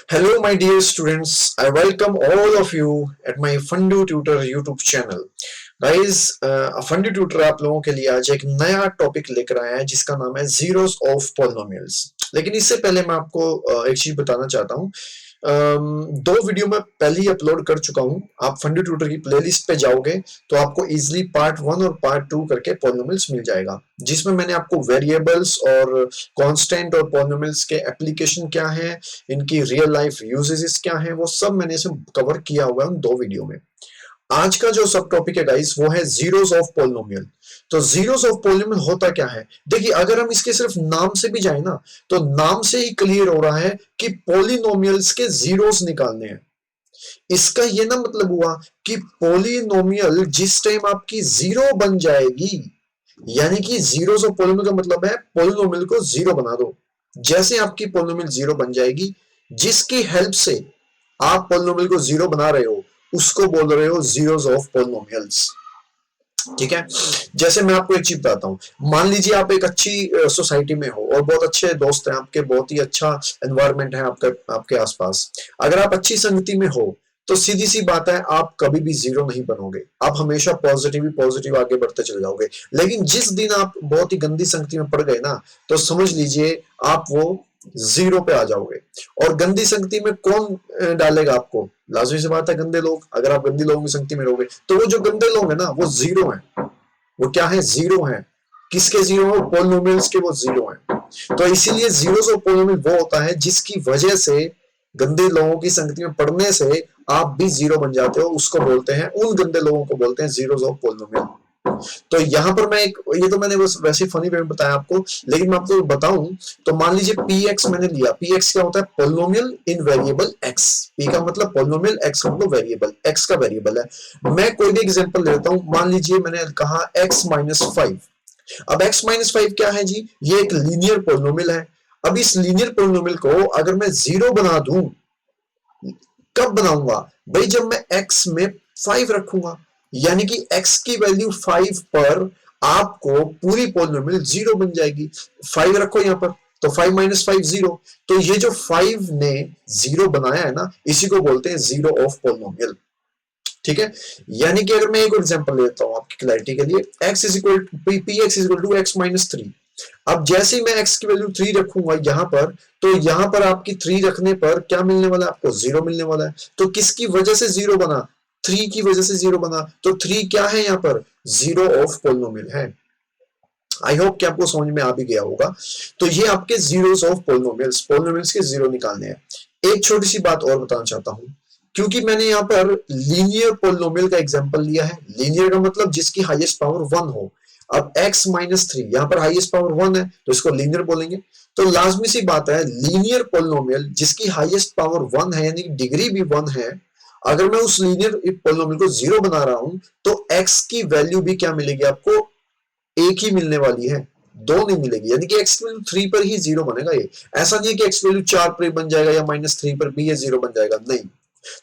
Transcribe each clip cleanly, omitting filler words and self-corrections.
Hello, my dear students. I welcome all of you at my Fundu Tutor YouTube channel. Guys Fundy tutor आप लोगों के लिए आज एक नया टॉपिक लेकर आया है जिसका नाम है जीरोस ऑफ पॉलिनोमियल्स। लेकिन इससे पहले मैं आपको एक चीज बताना चाहता हूँ। दो वीडियो मैं पहले ही अपलोड कर चुका हूँ। आप फंडी ट्यूटर की प्लेलिस्ट पे जाओगे तो आपको इजीली पार्ट 1 और पार्ट 2 करके पॉलिनोमियल्स मिल जाएगा, जिसमें मैंने आपको वेरिएबल्स और कांस्टेंट और पॉलिनोमियल्स के एप्लीकेशन क्या है, इनकी रियल लाइफ यूजेस क्या है, वो सब मैंने इसमें कवर किया हुआ है उन दो वीडियो में। आज का जो सब टॉपिक है गाइस वो है जीरोस ऑफ पॉलिनोमियल। तो जीरोस ऑफ पॉलिनोमियल होता क्या है? देखिए, अगर हम इसके सिर्फ नाम से भी जाए ना तो नाम से ही क्लियर हो रहा है कि पॉलिनोमियल्स के जीरोस निकालने हैं। इसका ये ना मतलब हुआ कि पॉलिनोमियल जिस टाइम आपकी जीरो बन जाएगी, यानी कि जीरोस ऑफ पॉलिनोमियल का मतलब है पॉलिनोमियल को जीरो बना दो। जैसे आपकी पॉलिनोमियल जीरो बन जाएगी, जिसकी हेल्प से आप पॉलिनोमियल को जीरो बना रहे हो उसको बोल रहे हो जीरोस ऑफ पॉलिनोमियल्स। ठीक है। जैसे मैं आपको एक चीज बताता हूँ। मान लीजिए आप एक अच्छी सोसाइटी में हो और बहुत अच्छे दोस्त हैं आपके, बहुत ही अच्छा एनवायरनमेंट है आपके आपके आसपास। अगर आप अच्छी संगति में हो तो सीधी सी बात है, आप कभी भी जीरो नहीं बनोगे। आप हमेशा पॉजिटिव ही पॉजिटिव आगे बढ़ते चले जाओगे। लेकिन जिस दिन आप बहुत ही गंदी संगति में पड़ गए ना, तो समझ लीजिए आप वो जीरो पे आ जाओगे। और गंदी संगति में कौन डालेगा आपको? लाजमी सी बात है, गंदे लोग। अगर आप गंदी लोगों की संगति में रहोगे तो वो जो गंदे लोग हैं ना वो जीरो हैं। वो क्या है? जीरो हैं। किसके जीरो है? पॉलिनोमियल्स के वो जीरो हैं। तो इसीलिए जीरोस ऑफ पॉलिनोमियल वो होता है जिसकी वजह से गंदे लोगों की संगति में पड़ने से आप भी जीरो बन जाते हो। उसको बोलते हैं, उन गंदे लोगों को बोलते हैं जीरोस ऑफ पॉलिनोमियल। तो यहां पर मैं एक, ये तो मैंने बस वैसे फनी वे में बताया आपको, लेकिन मैं आपको बताऊं तो मान लीजिए पी एक्स मैंने लिया। पी एक्स क्या होता है? पॉलिनोमियल इन वेरिएबल एक्स। पी का मतलब पॉलिनोमियल, एक्स का मतलब वेरिएबल, एक्स का वेरिएबल है। मैं कोई भी एग्जांपल लेता हूं। मान लीजिए मैंने कहा एक्स माइनस 5। अब एक्स माइनस 5 क्या है जी? ये एक लीनियर पॉलिनोमियल है। अब इस लीनियर पॉलिनोमियल को अगर मैं जीरो बना दूं, कब बनाऊंगा भाई? जब मैं x में 5 रखूंगा, यानी कि x की वैल्यू 5 पर आपको पूरी पॉलिनोमियल जीरो बन जाएगी। 5 रखो यहां पर, तो 5 माइनस 5 जीरो। तो ये जो 5 ने जीरो बनाया है ना, इसी को बोलते हैं जीरो ऑफ पॉलिनोमियल। ठीक है। यानी कि अगर मैं एक एग्जांपल लेता हूं आपकी क्लैरिटी के लिए, x is equal p x is equal to x minus 3। अब जैसे ही मैं x की वैल्यू 3 रखूंगा यहां पर, तो यहां पर आपकी 3 रखने पर क्या मिलने वाला है? आपको जीरो मिलने वाला है। तो किसकी वजह से जीरो बना? 3 की वजह से जीरो बना। तो 3 क्या है यहां पर? जीरो ऑफ पॉलिनोमियल है। आई होप कि आपको समझ में आ भी गया होगा। तो ये आपके जीरोस ऑफ पॉलिनोमियल्स, पॉलिनोमियल्स के जीरो निकालने हैं। एक छोटी सी बात और बताना चाहता हूं, क्योंकि मैंने यहाँ पर लीनियर पॉलिनोमियल का एग्जांपल लिया है। लीनियर का मतलब जिसकी हाईएस्ट पावर 1 हो। अब x माइनस 3 यहाँ पर हाईएस्ट पावर 1 है तो इसको लीनियर बोलेंगे। तो लाजमी सी बात है, लीनियर पॉलिनोमियल जिसकी हाईएस्ट पावर 1 है, यानी कि डिग्री भी 1 है, अगर मैं उस लीनियर पॉलिनोमियल को जीरो बना रहा हूं तो x की वैल्यू भी क्या मिलेगी आपको? एक ही मिलने वाली है, दो नहीं मिलेगी। यानी कि एक्स की वैल्यू 3 पर ही जीरो बनेगा। ये ऐसा नहीं है कि एक्स वैल्यू 4 पर बन जाएगा या माइनस 3 पर भी ये जीरो बन जाएगा, नहीं।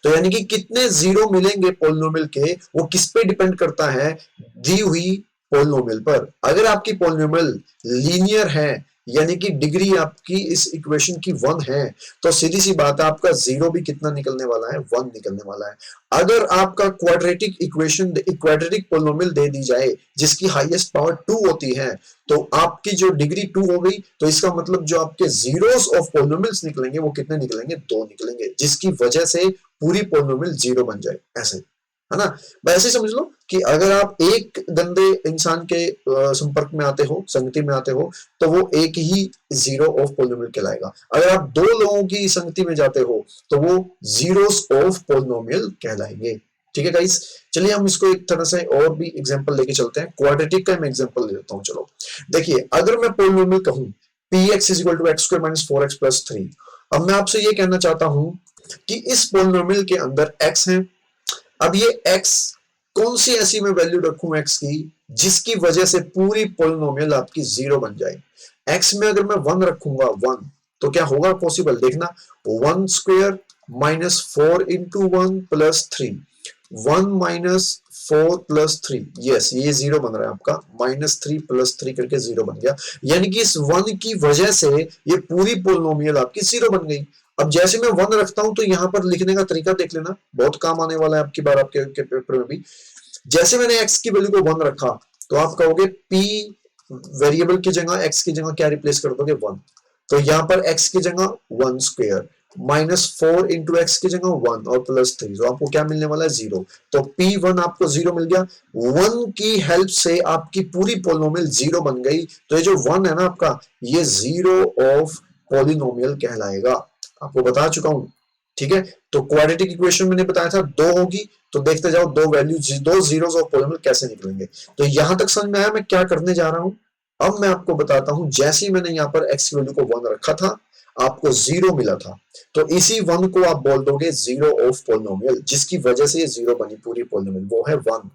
तो यानी कि कितने जीरो मिलेंगे पॉलिनोमियल के, वो किस पे डिपेंड करता है? दी हुई पॉलिनोमियल पर। अगर आपकी पॉलिनोमियल लीनियर है, यानी कि डिग्री आपकी इस इक्वेशन की 1 है, तो सीधी सी बात है आपका जीरो भी कितना निकलने वाला है? 1 निकलने वाला है। अगर आपका क्वाड्रेटिक इक्वेशन, क्वाड्रेटिक पॉलिनोमियल दे दी जाए जिसकी हाईएस्ट पावर 2 होती है, तो आपकी जो डिग्री 2 हो गई, तो इसका मतलब जो आपके जीरोस ऑफ पॉलिनोमियल्स निकलेंगे वो कितने निकलेंगे? 2 निकलेंगे, जिसकी वजह से पूरी पॉलिनोमियल जीरो बन जाए। ऐसे, है ना? ऐसे समझ लो कि अगर आप एक गंदे इंसान के संपर्क में आते हो, संगति में आते हो, तो वो एक ही जीरो ऑफ पॉलिनोमियल कहलाएगा। अगर आप दो लोगों की संगति में जाते हो तो वो जीरोस ऑफ पॉलिनोमियल कहलाएंगे। ठीक है गाइस, चलिए हम इसको एक तरह से और भी एग्जांपल लेके चलते हैं। क्वाड्रेटिक का मैं एग्जांपल ले लेता हूं। चलो देखिए, अगर मैं पॉलिनोमियल कहूं p x is equal to x square minus 4x plus 3। अब मैं आपसे ये कहना चाहता हूं कि इस पॉलिनोमियल के अंदर x है। अब ये x, कौन सी ऐसी मैं वैल्यू रखूं x की जिसकी वजह से पूरी पॉलिनोमियल आपकी जीरो बन जाए? x में अगर मैं 1 रखूंगा, 1, तो क्या होगा पॉसिबल? देखना, 1 square minus 4 into 1 plus 3, 1 minus 4 plus 3, yes ये जीरो बन रहा है आपका। माइनस 3 प्लस 3 करके जीरो बन गया। यानी कि इस 1 की वजह से ये पूरी पॉलिनोमियल आपकी जीरो बन गई। अब जैसे मैं 1 रखता हूं तो यहां पर लिखने का तरीका देख लेना, बहुत काम आने वाला है आपकी बार आपके पेपर में भी। जैसे मैंने x की वैल्यू को 1 रखा तो आप कहोगे p वेरिएबल की जगह x की जगह क्या रिप्लेस कर दोगे 1, तो यहां पर x की जगह 1 स्क्वायर -4 इंटू एक्स की जगह 1 और +3, तो आपको क्या मिलने वाला है 0। तो p1 आपको 0 मिल गया। 1 की हेल्प से आपकी पूरी पोलिनोमियल 0 बन गई। तो ये जो 1 है ना आपका, ये 0 ऑफ पोलिनोमियल कहलाएगा, आपको बता चुका हूं। ठीक है, तो क्वाड्रेटिक इक्वेशन मैंने बताया था 2 होगी, तो देखते जाओ दो वैल्यू, दो जीरोस ऑफ पोलिनोमियल कैसे निकलेंगे। तो यहां तक समझ में आया मैं क्या करने जा रहा हूं। अब मैं आपको बताता हूं, जैसे ही मैंने यहां पर x की वैल्यू को 1 रखा था, आपको 0 मिला था, तो इसी 1 को आप बोल दोगे 0 ऑफ पोलिनोमियल, जिसकी वजह से ये 0 बनी पूरी पोलिनोमियल, वो है 1।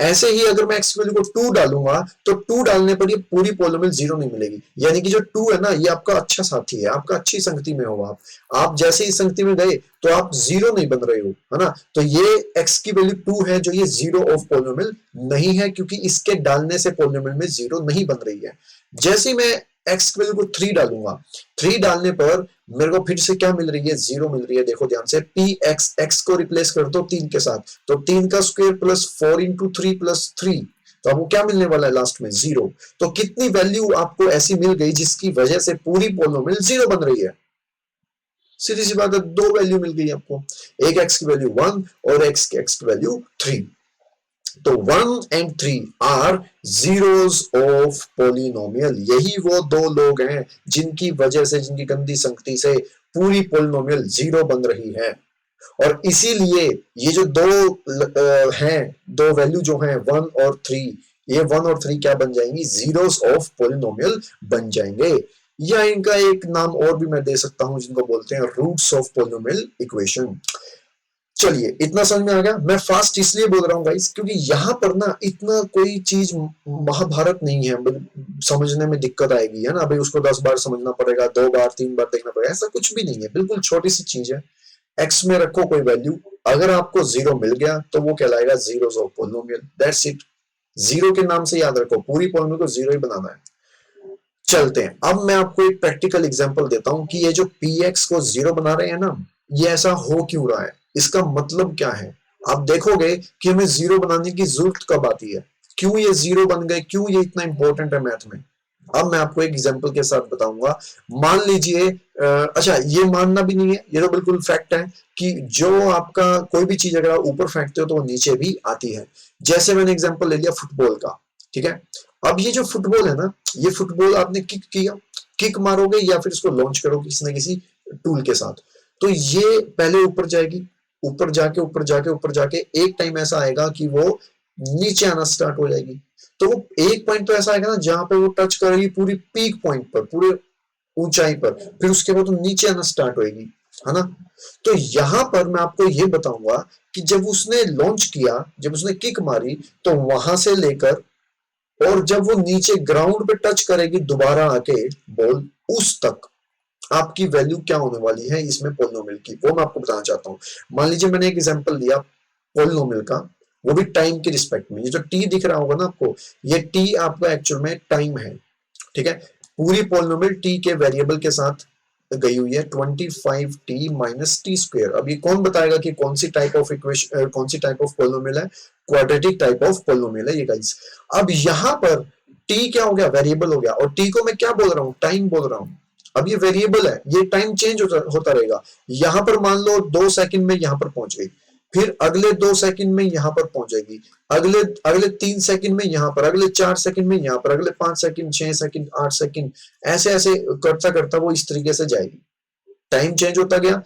ऐसे ही अगर मैं x वैल्यू को 2 डालूंगा तो 2 डालने पर ये पूरी पोलिनोमियल 0 नहीं मिलेगी, यानी कि जो 2 है ना, ये आपका अच्छा साथी है, आपका अच्छी संगति में हो आप जैसे ही संगति में गए तो आप 0 नहीं बन रहे हो, है ना। तो ये x की वैल्यू 2 है, जो ये 0 ऑफ पोलिनोमियल नहीं है, क्योंकि इसके डालने से पोलिनोमियल में 0 नहीं बन रही है। जैसे ही मैं x की वैल्यू को 3 डालूंगा, 3 डालने पर मेरे को फिर से क्या मिल रही है, 0 मिल रही है। देखो ध्यान से, px, x को रिप्लेस कर दो 3 के साथ, तो 3 का स्क्वायर प्लस 4 इंटू 3 प्लस 3, तो आपको क्या मिलने वाला है लास्ट में 0। तो कितनी वैल्यू आपको ऐसी मिल गई जिसकी वजह से पूरी पोलिनोमियल 0 बन रही है। सीधी सी बात है, 2 वैल्यू मिल गई आपको, एक x की वैल्यू 1 और x की वैल्यू 3। तो 1 and 3 are zeros of polynomial. यही वो दो लोग हैं जिनकी वजह से, जिनकी गंदी संगति से पूरी पोलिनोमियल 0 बन रही है। और इसीलिए ये जो दो हैं, दो वैल्यू जो हैं 1 और 3, ये 1 और 3 क्या बन जाएंगी, जीरोस ऑफ पोलिनोमियल बन जाएंगे। या इनका एक नाम और भी मैं दे सकता हूं, जिनको बोलते हैं रूट्स ऑफ पोलिनोमियल इक्वेशन। चलिए, इतना समझ में आ गया। मैं फास्ट इसलिए बोल रहा हूँ गाइस, क्योंकि यहां पर ना इतना कोई चीज महाभारत नहीं है, समझने में दिक्कत आएगी, है ना भाई, उसको 10 बार समझना पड़ेगा, 2 बार 3 बार देखना पड़ेगा, ऐसा कुछ भी नहीं है, बिल्कुल छोटी सी चीज है। एक्स में रखो कोई वैल्यू, अगर आपको 0 मिल गया तो वो कहलाएगा zeros of polynomial, that's it. 0 के नाम से याद रखो, पूरी पोलिनोमियल को 0 ही बनाना है। चलते हैं, अब मैं आपको एक प्रैक्टिकल एग्जांपल देता हूं कि ये जो px को 0 बना रहे हैं ना, ये ऐसा हो क्यों रहा है, इसका मतलब क्या है। आप देखोगे कि हमें 0 बनाने की जरूरत कब आती है, क्यों ये 0 बन गए, क्यों ये इतना इंपॉर्टेंट है मैथ में। अब मैं आपको एक एग्जांपल के साथ बताऊंगा। मान लीजिए, अच्छा ये मानना भी नहीं है, ये तो बिल्कुल फैक्ट है कि जो आपका कोई भी चीज अगर आप ऊपर फेंकते हो तो वो नीचे भी आती है। जैसे मैंने एग्जांपल ले लिया फुटबॉल का, ठीक है। अब ये जो फुटबॉल है ना, ये फुटबॉल आपने किक किया, किक मारोगे या फिर इसको लॉन्च करोगे किसी न किसी टूल के साथ, तो ये पहले ऊपर जाएगी, ऊपर जाके ऊपर जाके ऊपर जाके एक टाइम ऐसा आएगा कि वो नीचे आना स्टार्ट हो जाएगी। तो वो एक पॉइंट तो ऐसा आएगा ना जहां पे वो टच करेगी पूरी पीक पॉइंट पर, पूरे ऊंचाई पर, फिर उसके बाद वो नीचे आना स्टार्ट होगी, है ना। तो यहां पर मैं आपको ये बताऊंगा कि जब उसने लॉन्च किया, जब उसने किक मारी, तो वहां से लेकर और जब वो नीचे ग्राउंड पे टच करेगी दोबारा आके बॉल, उस तक आपकी वैल्यू क्या होने वाली है इसमें पोलिनोमियल की, वो मैं आपको बताना चाहता हूँ। मान लीजिए मैंने एक एग्जांपल दिया पोलिनोमियल का, वो भी टाइम के रिस्पेक्ट में। ये जो टी दिख रहा होगा ना आपको, ये टी आपका एक्चुअल में टाइम है, ठीक है। पूरी पोलिनोमियल टी के वेरिएबल के साथ गई हुई है 25t माइनस टी स्क्वायर। अब ये कौन बताएगा कि कौन सी टाइप ऑफ इक्वेशन, कौन सी टाइप ऑफ पोलिनोमियल है, क्वाड्रेटिक टाइप ऑफ पोलिनोमियल है ये गाइस। अब यहां पर t क्या हो गया, वेरिएबल हो गया, और t को मैं क्या बोल रहा हूं, टाइम बोल रहा हूं। अब ये वेरिएबल है, ये टाइम चेंज होता रहेगा। यहां पर मान लो 2 सेकंड में यहां पर पहुंच गई, फिर अगले 2 सेकंड में यहां पर पहुंचेगी, अगले अगले 3 सेकंड में यहां पर, अगले 4 सेकंड में यहां पर, अगले 5 सेकंड, 6 सेकंड, 8 सेकंड, ऐसे ऐसे करता करता वो इस तरीके से जाएगी। टाइम चेंज होता गया,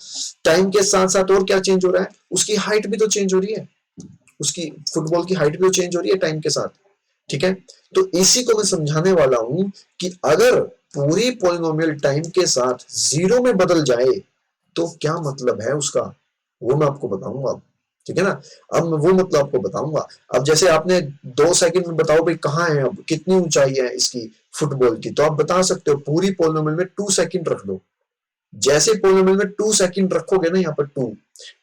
टाइम के साथ साथ और क्या चेंज हो रहा है, उसकी हाइट भी तो चेंज हो रही है, उसकी फुटबॉल की हाइट भी तो चेंज हो रही है टाइम के साथ, ठीक है। तो इसी को मैं समझाने वाला हूं कि अगर पूरी पोलिनोमियल टाइम के साथ 0 में बदल जाए तो क्या मतलब है उसका, वो मैं आपको बताऊंगा, ठीक है ना। अब मैं वो मतलब आपको बताऊंगा। अब जैसे आपने 2 सेकंड में बताओ भाई कहाँ है, अब कितनी ऊंचाई है इसकी फुटबॉल की, तो आप बता सकते हो पूरी पोलिनोमियल में 2 सेकंड रख दो। जैसे पोलिनोमियल में 2 सेकंड रखोगे ना, यहाँ पर 2,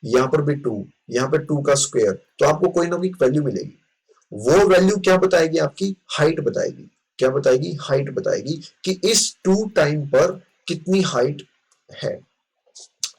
यहाँ पर भी 2, यहाँ पर 2 का स्क्वायर, तो आपको कोई ना कोई वैल्यू मिलेगी। वो वैल्यू क्या बताएगी, आपकी हाइट बताएगी। क्या बताएगी, हाइट बताएगी कि इस 2 टाइम पर कितनी हाइट है।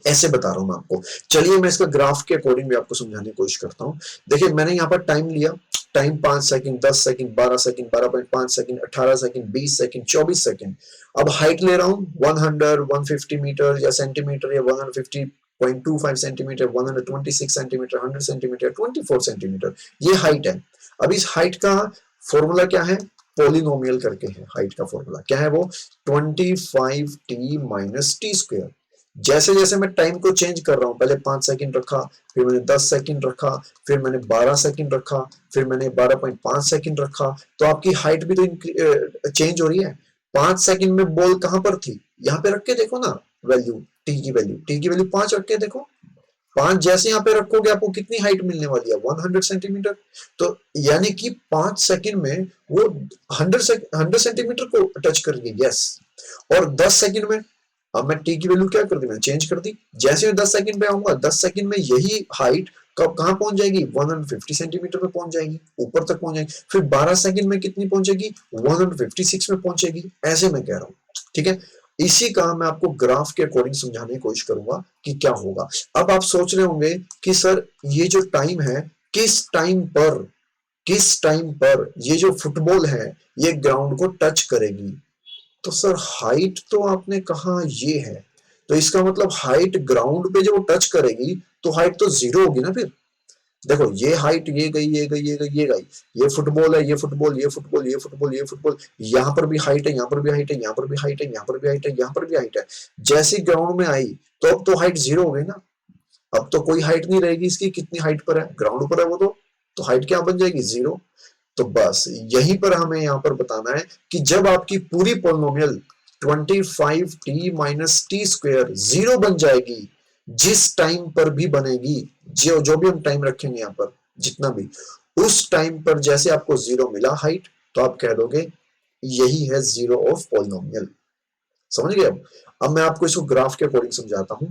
ऐसे बता रहा हूं मैं आपको। चलिए मैं इसका ग्राफ के अकॉर्डिंग भी आपको समझाने की कोशिश करता हूं। देखिए मैंने यहाँ पर टाइम लिया, time 5 second, 10 second, 12 second, 12.5 second, 18 second, 20 second, 24 second. अब हाइट ले रहा हूं 100, 150 मीटर या सेंटीमीटर, या 150.25 सेंटीमीटर, 126 सेंटीमीटर, 100 सेंटीमीटर, 24 सेंटीमीटर, ये हाइट है। अब इस हाइट का फॉर्मूला क्या है? पोलिनोमियल करके है हाइट का फॉर्मूला। क्या है वो? 25t minus T square. जैसे जैसे मैं टाइम को चेंज कर रहा हूं, पहले 5 सेकंड रखा, फिर मैंने 10 सेकंड रखा, फिर मैंने 12 सेकंड रखा, फिर मैंने 12.5 सेकंड रखा, तो आपकी हाइट भी तो चेंज हो रही है। 5 सेकंड में बॉल कहां पर थी? यहां पे रख के देखो ना, वैल्यू टी की वैल्यू, 5 रख के देखो। 5 जैसे यहाँ पे रखोगे आपको कितनी हाइट मिलने वाली है? 100 सेंटीमीटर। तो यानी कि 5 सेकंड में वो 100 सेंटीमीटर को टच कर रही है। यस। और 10 सेकंड में, अब मैं टी की वैल्यू क्या कर दी? मैंने चेंज कर दी। जैसे मैं 10 सेकंड पे आऊंगा, 10 सेकंड में यही हाइट कब कहां पहुंच जाएगी? 150 सेंटीमीटर पे पहुंच जाएगी, ऊपर तक पहुंच जाएगी। फिर 12 सेकंड में कितनी पहुंचेगी? 156 में पहुंचेगी। ऐसे मैं कह रहा हूं, ठीक है। इसी का मैं आपको ग्राफ के अकॉर्डिंग समझाने की कोशिश करूंगा कि क्या होगा। अब आप सोच रहे होंगे कि सर ये जो टाइम है, किस टाइम पर ये जो फुटबॉल है ये ग्राउंड को टच करेगी? तो सर हाइट तो आपने कहा ये है, तो इसका मतलब हाइट ग्राउंड पे जब वो टच करेगी तो हाइट तो जीरो होगी ना फिर। देखो ये हाइट, ये गई, ये गई, ये गई, ये गई, ये फुटबॉल है, ये फुटबॉल, ये फुटबॉल, ये फुटबॉल, ये फुटबॉल, यहाँ पर भी हाइट है, यहाँ पर भी हाइट है, यहाँ पर भी हाइट है, यहाँ पर भी हाइट है, यहाँ पर भी हाइट है। जैसी ग्राउंड में आई तो अब तो हाइट जीरो हो गई ना। अब तो कोई हाइट नहीं रहेगी इसकी, कितनी हाइट पर है? ग्राउंड पर है वो तो हाइट क्या बन जाएगी? जीरो। तो बस यहीं पर हमें यहाँ पर बताना है कि जब आपकी पूरी polynomial 25t minus T square zero बन जाएगी, जिस टाइम पर भी बनेगी, जो जो भी हम टाइम रखेंगे यहाँ पर, जितना भी, उस टाइम पर जैसे आपको जीरो मिला हाइट, तो आप कह दोगे यही है जीरो ऑफ पोलिनोमियल। समझ गए? अब मैं आपको इसको ग्राफ के अकॉर्डिंग समझाता हूं।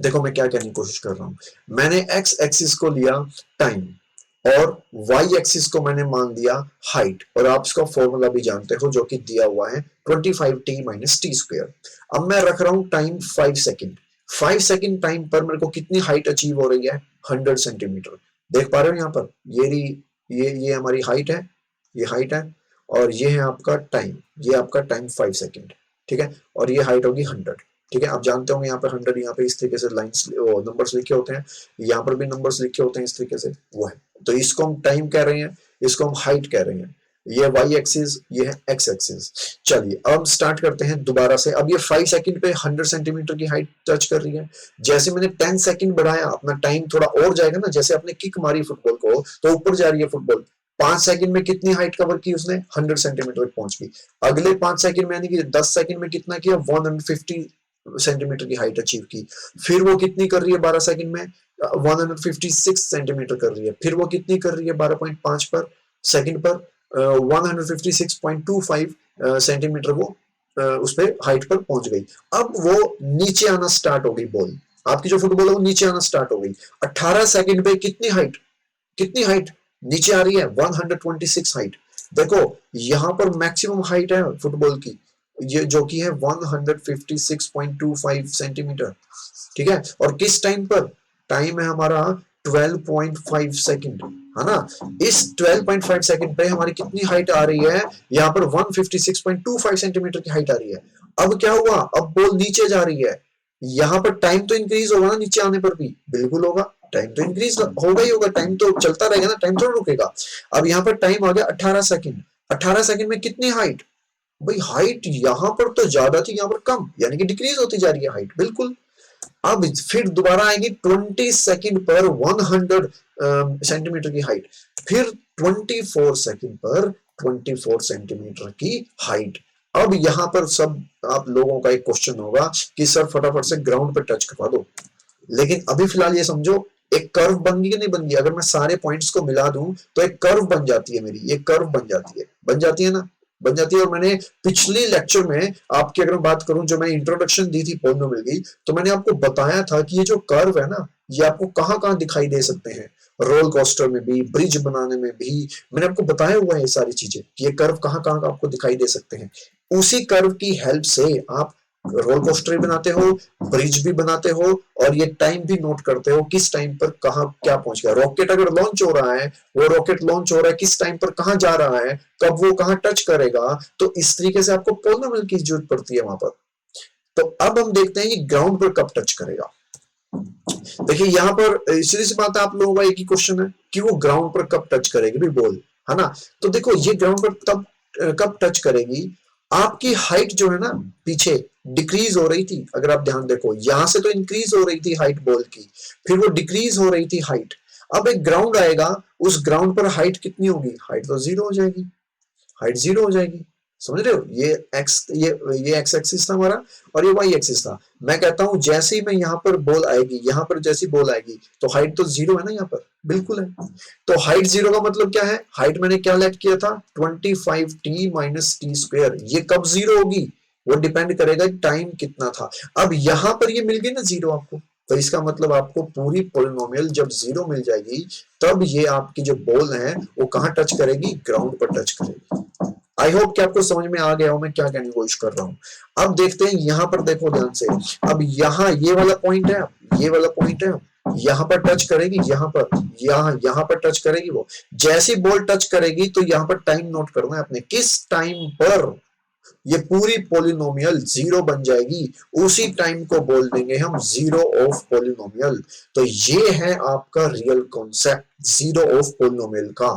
देखो मैं क्या कहने की कोशिश कर रहा हूं। मैंने एक्स एक्सिस को लिया टाइम, और वाई एक्सिस को मैंने मान दिया हाइट, और आप इसका फॉर्मूला भी जानते हो जो कि दिया हुआ है 25t माइनस टी स्क्वायर। अब मैं रख रहा हूं टाइम 5 सेकंड। 5 सेकंड टाइम पर मेरे को कितनी हाइट अचीव हो रही है? 100 सेंटीमीटर। देख पा रहे हो यहाँ पर? ये हमारी हाइट है, ये हाइट है, और ये है आपका टाइम, ये आपका टाइम 5 सेकंड, ठीक है। और ये हाइट होगी 100, ठीक है। आप जानते होंगे यहाँ पे 100, यहाँ पे इस तरीके से लाइंस नंबर्स लिखे होते हैं, यहाँ पर भी नंबर्स लिखे होते हैं इस तरीके से, वो है। तो इसको हम टाइम कह रहे हैं, इसको हम हाइट कह रहे हैं। ये वाई एक्सिस, ये है एक्स एक्सिस। चलिए अब स्टार्ट करते हैं दोबारा से। अब ये 5 सेकंड पे 100 सेंटीमीटर की हाइट टच कर रही है। जैसे मैंने 10 सेकंड बढ़ाया, अपना टाइम थोड़ा और जाएगा ना। जैसे आपने किक मारी फुटबॉल को तो ऊपर जा रही है फुटबॉल। 5 सेकंड में कितनी हाइट कवर की उसने? 100 सेंटीमीटर तक पहुंच गई। अगले 5 सेकंड में यानी कि 10 सेकंड में कितना किया? 150 सेंटीमीटर की हाइट अचीव की। फिर वो कितनी कर रही है 12 सेकंड में? 156 सेंटीमीटर कर रही है। फिर वो कितनी कर रही है 12.5 पर सेकंड पर? 156.25 सेंटीमीटर वो उस पे हाइट पर पहुंच गई। अब वो नीचे आना स्टार्ट हो गई बॉल, आपकी जो फुटबॉल है वो नीचे आना स्टार्ट हो गई। 18 सेकंड पे कितनी हाइट नीचे आ रही है? 126 हाइट। देखो यहां पर मैक्सिमम हाइट है फुटबॉल की, ये जो कि है 156.25 सेंटीमीटर, ठीक है। और किस टाइम पर? टाइम है हमारा 12.5 सेकंड, है ना। इस 12.5 सेकंड पे हमारी कितनी हाइट आ रही है? यहाँ पर 156.25 सेंटीमीटर की हाइट आ रही है। अब क्या हुआ? अब बॉल नीचे जा रही है। यहाँ पर टाइम तो इंक्रीज होगा ना नीचे आने पर भी? बिल्कुल होगा, टाइम तो इंक्रीज होगा ही होगा, टाइम तो चलता रहेगा ना, टाइम थोड़ा रुकेगा। अब यहाँ पर टाइम आ गया 18 सेकंड। 18 सेकंड में कितनी हाइट? भाई हाइट यहाँ पर तो ज्यादा थी, यहाँ पर कम, यानी कि डिक्रीज होती जा रही है हाइट, बिल्कुल। अब फिर दोबारा आएगी 20 सेकंड पर 100 सेंटीमीटर की हाइट। फिर 24 सेकंड पर 24 सेंटीमीटर की हाइट। अब यहां पर सब आप लोगों का एक क्वेश्चन होगा कि सर फटाफट से ग्राउंड पर टच करवा दो। लेकिन अभी फिलहाल ये समझो, एक कर्व बन गई कि नहीं बन गई? अगर मैं सारे पॉइंट्स को मिला दूं तो एक कर्व बन जाती है मेरी, ये कर्व बन जाती है ना, बन जाती है। और मैंने पिछली लेक्चर में आपकी अगर बात करूं, जो मैं इंट्रोडक्शन दी थी पोलिनोमियल की, तो मैंने आपको बताया था कि ये जो कर्व है ना, ये आपको कहां कहां दिखाई दे सकते हैं। रोल कोस्टर में भी, ब्रिज बनाने में भी, मैंने आपको बताया हुआ है ये सारी चीजें कि ये कर्व कहां कहां आपको दिखाई दे सकते हैं। उसी कर्व की हेल्प से आप रोल कोस्टर भी बनाते हो, ब्रिज भी बनाते हो, और ये टाइम भी नोट करते हो किस टाइम पर कहां क्या पहुंच गया। रॉकेट अगर लॉन्च हो रहा है, वो रॉकेट लॉन्च हो रहा है किस टाइम पर कहां जा रहा है, कब वो कहां टच करेगा, तो इस तरीके से आपको पॉलिनोमियल की जरूरत पड़ती है वहां पर। तो अब हम देखते हैं कि ग्राउंड पर कब टच करेगा। देखिए यहां पर सीधी सी बात है, आप लोगों का एक ही क्वेश्चन है कि वो ग्राउंड पर कब टच करेगी भी बॉल, है ना। तो देखो ये ग्राउंड पर तब कब टच करेगी, आपकी हाइट जो है ना पीछे डिक्रीज हो रही थी, अगर आप ध्यान देखो यहां से तो इंक्रीज हो रही थी हाइट बॉल की, फिर वो डिक्रीज हो रही थी हाइट। अब एक ग्राउंड आएगा, उस ग्राउंड पर हाइट कितनी होगी, हाइट तो जीरो हो जाएगी, हाइट जीरो हो जाएगी। समझ रहे हो, ये एक्स एक्सिस था हमारा और ये वाई एक्सिस था। मैं कहता हूं जैसे ही मैं यहाँ पर बॉल आएगी, यहाँ पर जैसी बॉल आएगी तो हाइट तो जीरो है ना यहाँ पर, बिल्कुल है। तो हाइट जीरो का मतलब क्या है, हाइट मैंने क्या लेट किया था 25t माइनस टी स्क्वायर, ये कब जीरो होगी, वो डिपेंड करेगा टाइम कितना था। अब यहां पर ये मिल गई ना जीरो आपको, तो इसका मतलब आपको पूरी पोलिनोमियल जब जीरो मिल जाएगी, तब ये आपकी जो बॉल है वो कहां टच करेगी, ग्राउंड पर टच करेगी। आई होप कि आपको समझ में आ गया हो मैं क्या कहने की कोशिश कर रहा हूं। अब देखते हैं यहां पर, देखो ध्यान से, अब यहां ये वाला पॉइंट है, ये वाला पॉइंट है, यहां पर टच करेगी, यहां पर, यहां पर टच करेगी। वो जैसी बॉल टच करेगी तो यहां पर टाइम नोट करना है अपने, किस टाइम पर ये पूरी पोलिनोमियल जीरो बन जाएगी, उसी टाइम को बोल देंगे हम जीरो ऑफ पोलिनोमियल। तो ये है आपका real concept zero of polynomial का।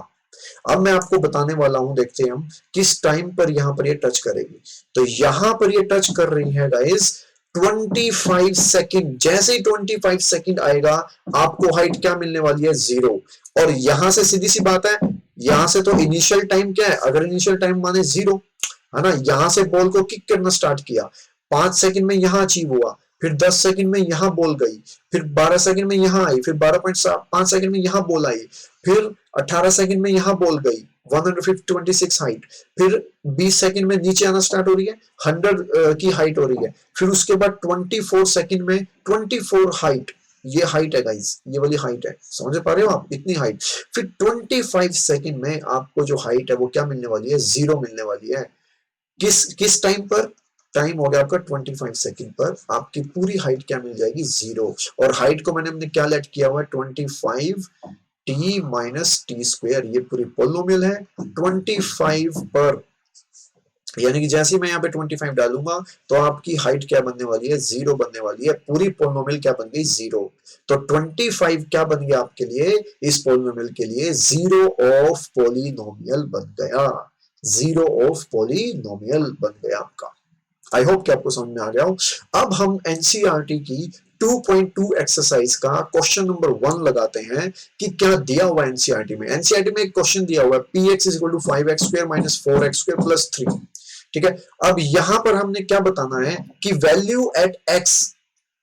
अब मैं आपको बताने वाला हूं, देखते हैं हम किस टाइम पर यहां पर ये टच करेगी। तो यहां पर ये टच कर रही है गाइस 25 सेकंड, जैसे ही 25 सेकंड आएगा आपको हाइट क्या मिलने वाली है, जीरो। और यहां से सीधी सी बात है, यहां से तो इनिशियल टाइम क्या है, अगर इनिशियल टाइम माने जीरो, है ना, यहां से बॉल को किक करना स्टार्ट किया, 5 सेकंड में यहां अचीव हुआ, फिर 10 सेकंड में यहां बॉल गई, फिर 12 सेकंड में यहां आई, फिर 12.5 सेकंड में यहां बॉल आई, फिर 18 सेकंड में यहां बॉल गई 126 हाइट, फिर 20 सेकंड में नीचे आना स्टार्ट हो रही है, 100 की हाइट हो रही है, फिर उसके बाद 24 सेकंड में 24 हाइट, ये हाइट है गाइस, ये वाली हाइट है, समझ पा रहे हो आप, इतनी हाइट। फिर 25 सेकंड में आपको जो हाइट है वो क्या मिलने वाली है, जीरो मिलने वाली है। किस किस टाइम पर, टाइम हो गया आपका 25 सेकंड पर, आपकी पूरी हाइट क्या मिल जाएगी, जीरो। और हाइट को हमने क्या लेट किया हुआ है 25 टी माइनस टी स्क्वायर, ये पूरी पोलिनोमियल है 25 पर, यानी कि जैसे मैं यहाँ पे 25 डालूंगा तो आपकी हाइट क्या बनने वाली है, जीरो बनने वाली है, पूरी पोलिनोमियल क्या बन गई, जीरो। तो 25 क्या बन गया आपके लिए, इस पोलिनोमियल के लिए जीरो ऑफ पोलिनोमियल बन गया, जीरो ऑफ पोलिनोमियल बन गया आपका। आई होप कि आपको समझ में आ गया हो। अब हम एनसीईआरटी की 2.2 एक्सरसाइज का क्वेश्चन नंबर 1 लगाते हैं कि क्या दिया हुआ एनसीईआरटी में। एनसीईआरटी में एक क्वेश्चन दिया हुआ है, P x is equal to 5x² minus 4x² plus 3। ठीक है, अब यहां पर हमने क्या बताना है कि वैल्यू एट x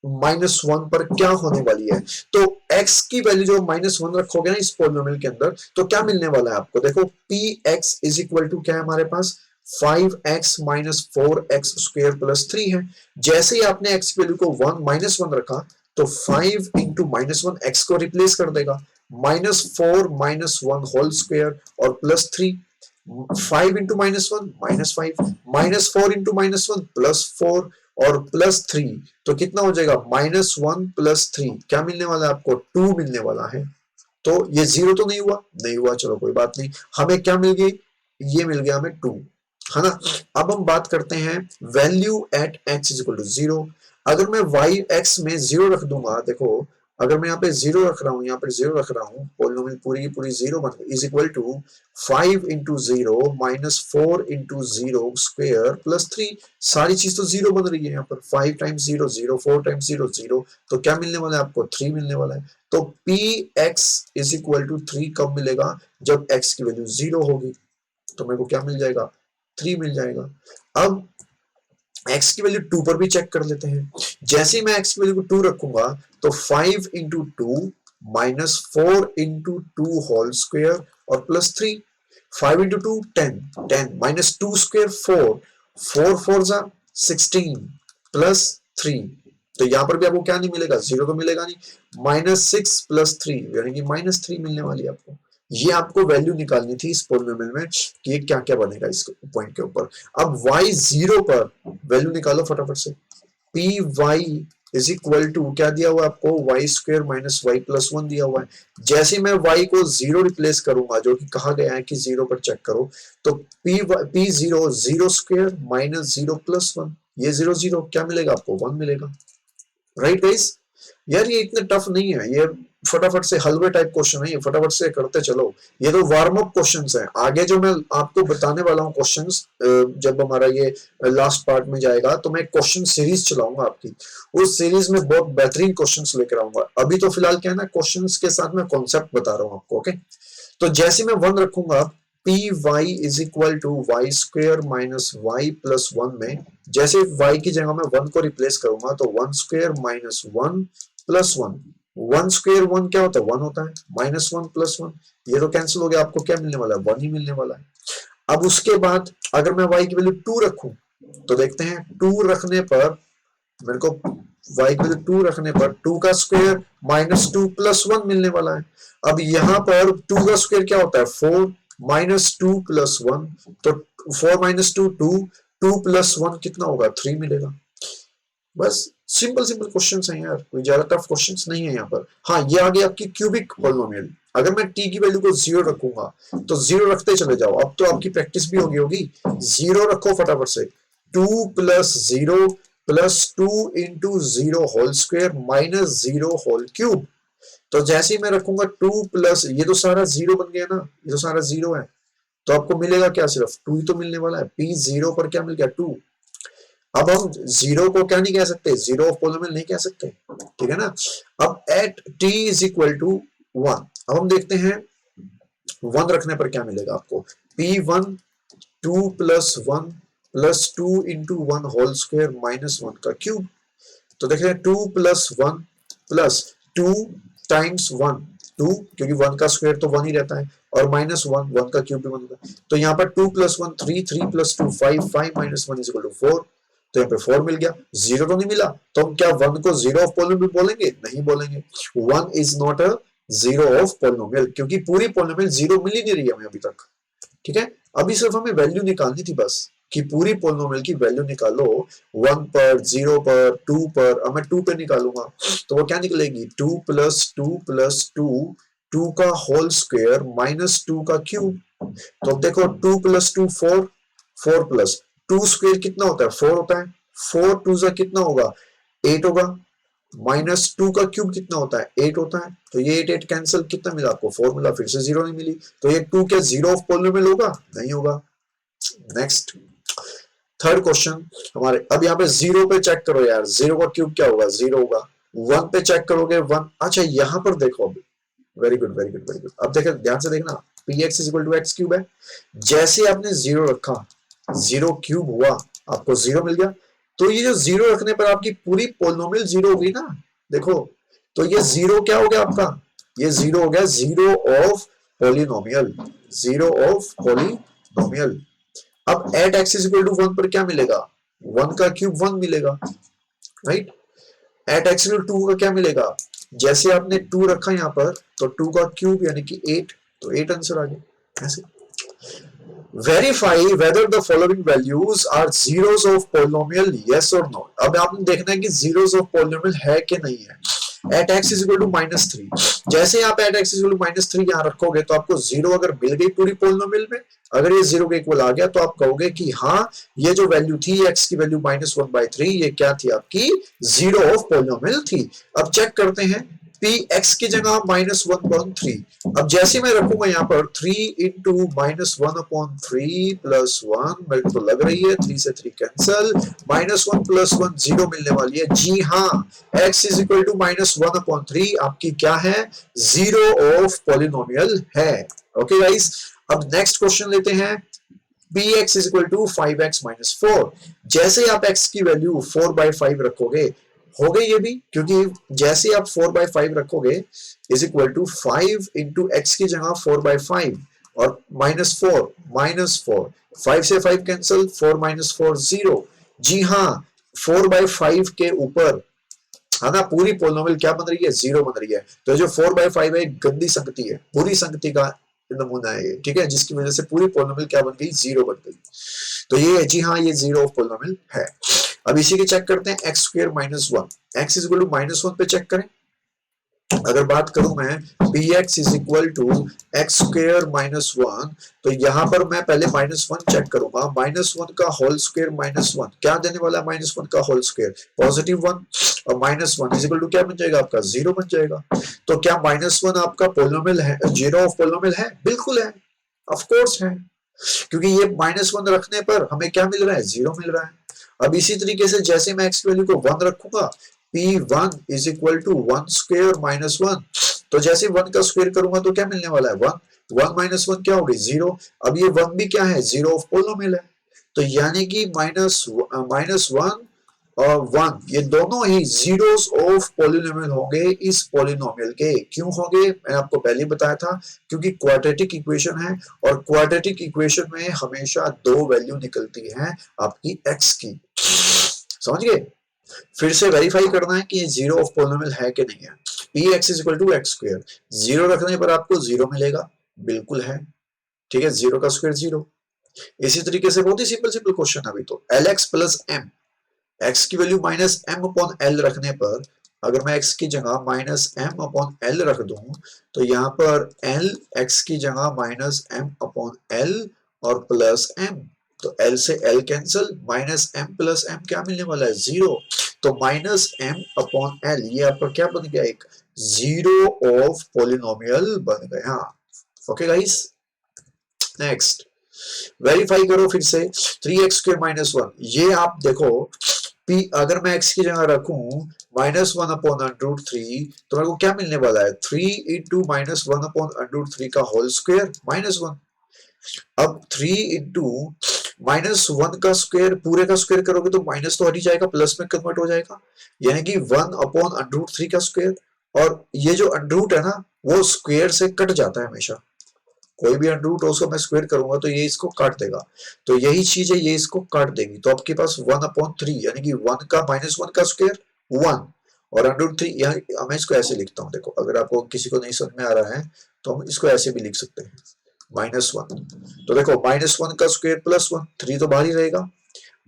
-1 पर क्या होने वाली है। तो x की वैल्यू जो -1 रखोगे ना इस पोलिनोमियल के अंदर, तो क्या मिलने वाला है आपको, देखो P x is equal to क्या है हमारे पास, 5x minus 4x square plus 3 है। जैसे ही आपने x वैल्यू को -1 रखा तो 5 इंटू -1 x को रिप्लेस कर देगा, -4 -1 होल स्क्वेयर और प्लस 3, 5 इंटू -1 -5, -4 इंटू -1 +4 और +3, तो कितना हो जाएगा, -1 +3, क्या मिलने वाला है आपको, 2 मिलने वाला है। तो ये जीरो तो नहीं हुआ, नहीं हुआ, चलो कोई बात नहीं, हमें क्या मिल गई, ये मिल गया हमें 2, है ना। अब हम बात करते हैं value at x is equal to 0। अगर मैं y x में 0 रख दूंगा, देखो अगर मैं यहाँ पे 0 रख रहा हूँ, यहाँ पे 0 रख रहा हूँ, पोलिनोमियल पूरी की पूरी 0 बन गई, is equal to 5 into 0 minus 4 into 0 square plus 3, सारी चीज तो 0 बन रही है यहाँ पर, 5 टाइम्स 0 0, 4 टाइम्स 0 0, तो क्या मिलने वाला है आपको, 3 मिलने वाला है। तो p x is equal to 3 कब मिलेगा, जब x की वैल्यू 0 होगी, तो मेरे को क्या मिल जाएगा, 3 मिल जाएगा। अब x की वैल्यू 2 पर भी चेक कर लेते हैं, जैसे ही मैं x की वैल्यू को 2 रखूंगा तो 5 into 2 minus 4 into 2 whole square और प्लस 3, 5 इंटू 2 10, 10 माइनस 2 स्क्वेयर 4, 4 4 जा 16 प्लस 3, तो यहां पर भी आपको क्या नहीं मिलेगा, जीरो तो मिलेगा नहीं, -6 + 3 यानी कि -3 मिलने वाली है आपको। ये आपको वैल्यू निकालनी थी इस पॉलिनोमियल में कि ये क्या क्या बनेगा इस पॉइंट के ऊपर। अब y 0 पर वैल्यू निकालो फटाफट से। P y is equal to क्या दिया हुआ है आपको, y square minus y plus one दिया हुआ है। जैसे मैं y को जीरो रिप्लेस करूंगा, जो कि कहा गया है कि जीरो पर चेक करो, तो P zero zero square minus zero plus one, ये जीरो जीरो क्या मिलेगा आपको, वन मिलेगा। राइट गाइस, यार ये इतने टफ नहीं है, ये फटाफट से हलवे टाइप क्वेश्चन है, ये फटाफट से करते चलो। ये तो वार्म अप क्वेश्चंस हैं, आगे जो मैं आपको बताने वाला हूँ क्वेश्चंस, जब हमारा ये लास्ट पार्ट में जाएगा तो मैं क्वेश्चन सीरीज चलाऊंगा आपकी, उस सीरीज में बहुत बेहतरीन क्वेश्चंस लेकर आऊंगा। अभी तो फिलहाल क्या है ना, क्वेश्चंस के साथ मैं कॉन्सेप्ट बता रहा हूँ आपको। ओके, तो जैसे मैं वन रखूंगा, p y is equal to y square minus y plus one में, जैसे y की जगह मैं वन को रिप्लेस करूंगा तो one square minus one plus one, one square one क्या होता है, वन होता है, माइनस वन प्लस वन, ये तो कैंसिल हो गया, आपको क्या मिलने वाला है, वन ही मिलने वाला है। अब उसके बाद अगर मैं y की वैल्यू टू रखूं, तो देखते हैं टू रखने पर मेरे को y की वैल्यू टू रखने पर टू का square minus two plus one मिलने वाला है। अब यहाँ पर टू का स्क्वेयर क्या होता है, four minus two plus one, तो four minus two two, two plus one कितना होगा, थ्री मिलेगा। बस सिंपल सिंपल क्वेश्चंस हैं यार, कोई ज्यादा टफ क्वेश्चंस नहीं है यहाँ पर। हाँ, ये आ गई आपकी क्यूबिक पॉलिनोमियल। अगर मैं t की वैल्यू को जीरो रखूंगा तो जीरो रखते चले जाओ, अब तो आपकी प्रैक्टिस भी होगी। जीरो रखो फटाफट से, two plus zero plus two into zero whole square minus zero whole cube. तो जैसे ही मैं रखूंगा टू प्लस, ये तो सारा जीरो बन गया ना, ये तो सारा जीरो है, तो आपको मिलेगा क्या, सिर्फ टू ही तो मिलने वाला है। पी जीरो पर क्या मिल गया, टू। अब हम जीरो को क्या नहीं कह सकते, जीरो ऑफ पॉलिनोमियल नहीं कह सकते, ठीक है ना। अब at t is equal to one, अब हम देखते हैं वन रखने पर क्या मिलेगा आपको, p one two plus one plus two into one whole square minus one का क्यूब। तो देखिए two plus one plus two times one, two क्योंकि वन का स्क्वायर तो वन ही रहता है, और माइनस वन, वन का क्यूब भी वन होगा। तो यहाँ पर two plus one three, three plus two five, five minus one is equal to four. तो यहाँ पे फोर मिल गया, जीरो तो नहीं मिला, तो हम क्या वन को जीरो ऑफ पॉलिनोमियल बोलेंगे, नहीं बोलेंगे। One is not a zero of polynomial, क्योंकि पूरी पॉलिनोमियल जीरो मिल ही नहीं रही है हमें अभी तक, ठीक है। अभी सिर्फ हमें वैल्यू निकालनी थी बस, कि पूरी पॉलिनोमियल की वैल्यू निकालो, वन पर, जीरो पर, टू पर। अब मैं टू पे निकालूंगा तो वो क्या निकलेगी, two plus two plus two, two का होल स्क्वायर माइनस टू का क्यूब। तो अब देखो two plus two four, four plus two square कितना होता है, फोर होता है, फोर टू जा कितना होगा, एट होगा, माइनस टू का क्यूब कितना होता है, एट होता है। तो ये एट एट कैंसिल, कितना मिला आपको, फोर मिला, फिर से जीरो नहीं मिली। तो ये टू क्या जीरो ऑफ पॉलिनोमियल होगा, नहीं होगा। नेक्स्ट थर्ड क्वेश्चन हमारे, अब यहाँ पे जीरो पे चेक करो यार, जीरो का क्यूब क्या होगा, जीरो होगा। वन पे चेक करोगे, वन। अच्छा यहाँ पर देखो, अभी very good very good very good. अब देखो ध्यान से देखना, p x is equal to x cube है, जैसे आपने जीरो रखा, जीरो क्यूब हुआ, आपको जीरो मिल गया। तो ये जो जीरो रखने पर आपकी पूरी पॉलिनोमियल जीरो होगी ना, देखो। तो ये जीरो क्या हो गया आपका, ये जीरो हो गया, zero of polynomial, zero of polynomial. अब at x is equal to one पर क्या मिलेगा, वन का क्यूब वन मिलेगा, right. At x equal to का क्या मिलेगा, जैसे आपने टू रखा यहाँ पर, तो टू का क्यूब यानी कि एट, तो एट आंसर आ गया। ऐसे verify whether the following values are zeros of polynomial, yes और नो। अब आपने देखना है कि जीरोस ऑफ पॉलिनोमियल है कि नहीं है। At x is equal to minus three, जैसे आप at x is equal to minus three यहाँ रखोगे तो आपको जीरो अगर मिल गई पूरी पॉलिनोमियल में, अगर ये जीरो के इक्वल आ गया तो आप कहोगे कि हाँ ये जो वैल्यू थी एक्स की value minus one by three, ये क्या थी आपकी, जीरो ऑफ पॉलिनोमियल थी। अब चेक करते हैं, पी एक्स की जगह माइनस वन पॉइंट थ्री। अब जैसे मैं रखूंगा यहाँ पर three into minus one upon three plus one, मेरे को तो लग रही है थ्री से three cancel, minus one plus one zero मिलने वाली है। जी हाँ, x is equal to minus one upon three आपकी क्या है, जीरो ऑफ पॉलिनोमियल है। ओके गाइस, अब नेक्स्ट क्वेश्चन लेते हैं, px is equal to 5x minus 4। जैसे आप x की वैल्यू 4/5 रखोगे, हो गई ये भी, क्योंकि जैसे आप 4/5 रखोगे is equal to 5 into x की जगह 4/5 और माइनस फोर, 5 से 5 कैंसिल, 4 माइनस 4 जीरो। जी हाँ, 4/5 के ऊपर है ना पूरी पॉलिनोमियल क्या बन रही है, जीरो बन रही है। तो जो 4/5 है गंदी संगति है, बुरी संगति का नमूना है ये, ठीक है, जिसकी वजह से पूरी पोलिनोमियल क्या बन गई, जीरो बन गई। तो ये जी हाँ, ये जीरो ऑफ पोलिनोमियल है। अब इसी के चेक करते हैं, x square minus one, x is equal to minus one पे चेक करें। अगर बात करूं मैं p x is equal to x square minus one, तो यहां पर मैं पहले माइनस वन चेक करूंगा। माइनस वन का होल स्क्वायर माइनस वन क्या देने वाला है, माइनस वन का होल स्क्वायर पॉजिटिव वन, और minus one is equal to क्या बन जाएगा आपका, जीरो बन जाएगा। तो क्या माइनस वन आपका पोलिनोमियल है, जीरो ऑफ पोलिनोमियल है, बिल्कुल है, ऑफ कोर्स है, क्योंकि ये माइनस वन रखने पर हमें क्या मिल रहा है, जीरो मिल रहा है। अब इसी तरीके से जैसे मैं एक्स वैल्यू को वन रखूंगा, P1 is equal to one square minus one, तो जैसे वन का स्क्वायर करूंगा तो क्या मिलने वाला है, वन, वन माइनस वन क्या होगी, जीरो। अब ये वन भी क्या है, जीरो ऑफ पोलिनोमियल है। तो यानी कि माइनस वन और वन ये दोनों ही जीरोस ऑफ पोलिनोमियल होंगे इस पोलिनोमियल के। क्यों होंगे, मैंने आपको पहले ही बताया था, क्योंकि क्वाड्रेटिक इक्वेशन है, और क्वाड्रेटिक इक्वेशन में हमेशा दो वैल्यू निकलती है आपकी एक्स की, समझ गए। फिर से वेरीफाई करना है कि ये जीरो ऑफ पोलिनोमियल है कि नहीं है। P x is equal to x square, zero रखने पर आपको जीरो मिलेगा, बिल्कुल है, ठीक है, जीरो का स्क्वायर जीरो। इसी तरीके से बहुत ही सिंपल सिंपल क्वेश्चन अभी तो, L x plus M, x की value minus M upon L रखने पर, अगर मैं एक्स की जगह माइनस एम अपॉन एल रख दूं, तो यहाँ पर एल एक्स की जगह माइनस एम अपॉन एल और प्लस एम, तो एल से L cancel, minus M plus M क्या मिलने वाला है, जीरो। तो माइनस एम अपॉन एल ये आपका क्या बन गया, एक जीरो ऑफ पोलिनोमियल बन गया। ओके गाइस, नेक्स्ट वेरीफाई करो फिर से, 3x स्क्वायर माइनस वन, ये आप देखो p अगर मैं x की जगह रखूं minus one upon under three, तो मेरे को क्या मिलने वाला है, three into minus one upon under three का होल स्क्वायर माइनस वन। अब थ्री इंटू माइनस वन का स्क्वायर, पूरे का स्क्वायर करोगे तो माइनस तो हट ही जाएगा, प्लस में कन्वर्ट हो जाएगा, यानी कि वन अपॉन अंडर थ्री का स्क्वायर। और ये जो अंडर है ना, वो स्क्वायर से कट जाता है हमेशा, कोई भी अंडर रूट उसको मैं स्क्वायर करूंगा तो ये इसको काट देगा, तो यही चीज है, ये इसको काट देगी। तो आपके पास वन अपॉन थ्री, यानी कि वन का माइनस वन का स्क्वायर वन, और अंडर थ्री, यहाँ मैं इसको ऐसे लिखता हूँ, देखो अगर आपको किसी को नहीं समझ में आ रहा है तो हम इसको ऐसे भी लिख सकते हैं, माइनस वन। तो देखो माइनस वन का स्क्वायर प्लस वन, थ्री तो बाहर ही रहेगा,